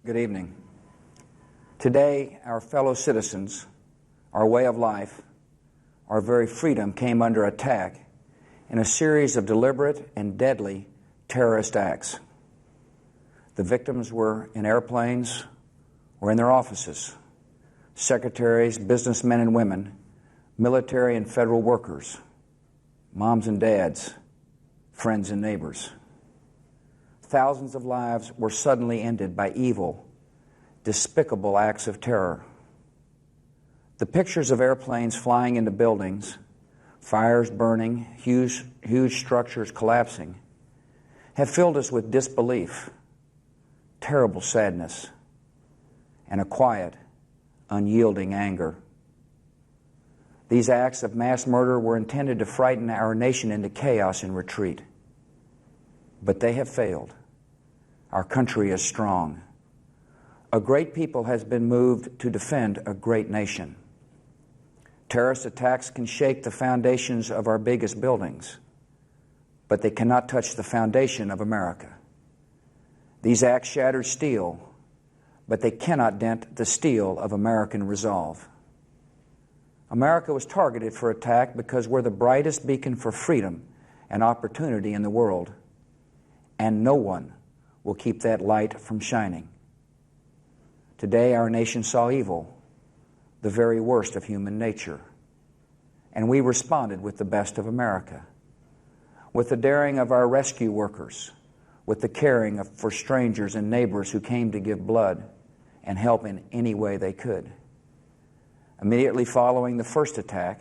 Good evening. Today, our fellow citizens, our way of life, our very freedom came under attack in a series of deliberate and deadly terrorist acts. The victims were in airplanes or in their offices, secretaries, businessmen and women, military and federal workers, moms and dads, friends and neighbors. Thousands of lives were suddenly ended by evil, despicable acts of terror. The pictures of airplanes flying into buildings, fires burning, huge structures collapsing, have filled us with disbelief, terrible sadness, and a quiet, unyielding anger. These acts of mass murder were intended to frighten our nation into chaos and retreat. But they have failed. Our country is strong. A great people has been moved to defend a great nation. Terrorist attacks can shake the foundations of our biggest buildings, but they cannot touch the foundation of America. These acts shatter steel, but they cannot dent the steel of American resolve. America was targeted for attack because we're the brightest beacon for freedom and opportunity in the world, and no one will keep that light from shining. Today, our nation saw evil, the very worst of human nature, and we responded with the best of America, with the daring of our rescue workers, with the caring for strangers and neighbors who came to give blood and help in any way they could. Immediately following the first attack,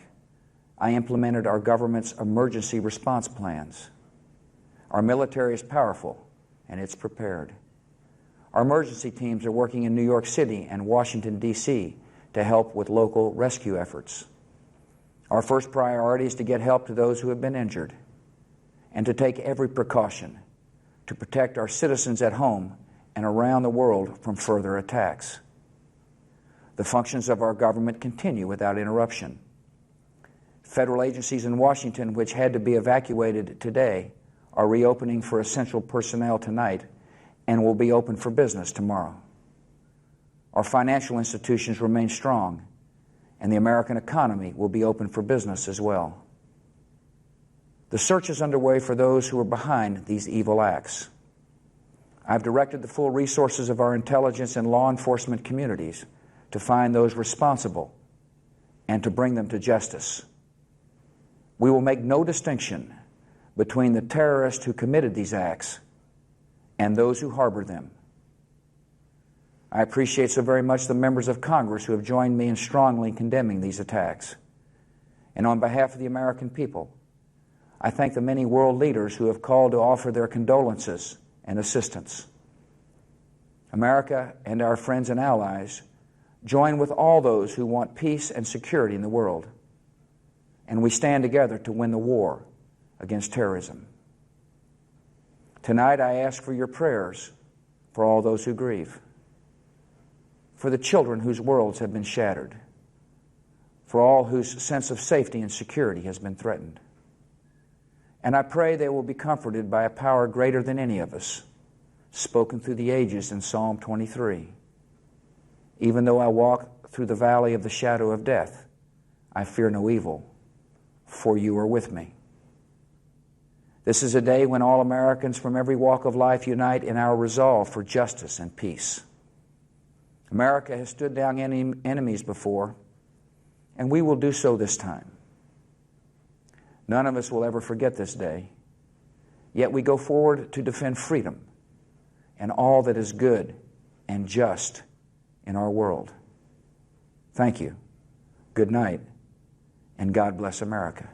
I implemented our government's emergency response plans. Our military is powerful, and it's prepared. Our emergency teams are working in New York City and Washington, D.C. to help with local rescue efforts. Our first priority is to get help to those who have been injured and to take every precaution to protect our citizens at home and around the world from further attacks. The functions of our government continue without interruption. Federal agencies in Washington, which had to be evacuated today, are reopening for essential personnel tonight and will be open for business tomorrow. Our financial institutions remain strong, and the American economy will be open for business as well. The search is underway for those who are behind these evil acts. I've directed the full resources of our intelligence and law enforcement communities to find those responsible and to bring them to justice. We will make no distinction between the terrorists who committed these acts and those who harbor them. I appreciate so very much the members of Congress who have joined me in strongly condemning these attacks. And on behalf of the American people, I thank the many world leaders who have called to offer their condolences and assistance. America and our friends and allies join with all those who want peace and security in the world, and we stand together to win the war against terrorism. Tonight I ask for your prayers for all those who grieve, for the children whose worlds have been shattered, for all whose sense of safety and security has been threatened. And I pray they will be comforted by a power greater than any of us, spoken through the ages in Psalm 23. Even though I walk through the valley of the shadow of death, I fear no evil, for you are with me. This is a day when all Americans from every walk of life unite in our resolve for justice and peace. America has stood down enemies before, and we will do so this time. None of us will ever forget this day, yet we go forward to defend freedom and all that is good and just in our world. Thank you. Good night, and God bless America.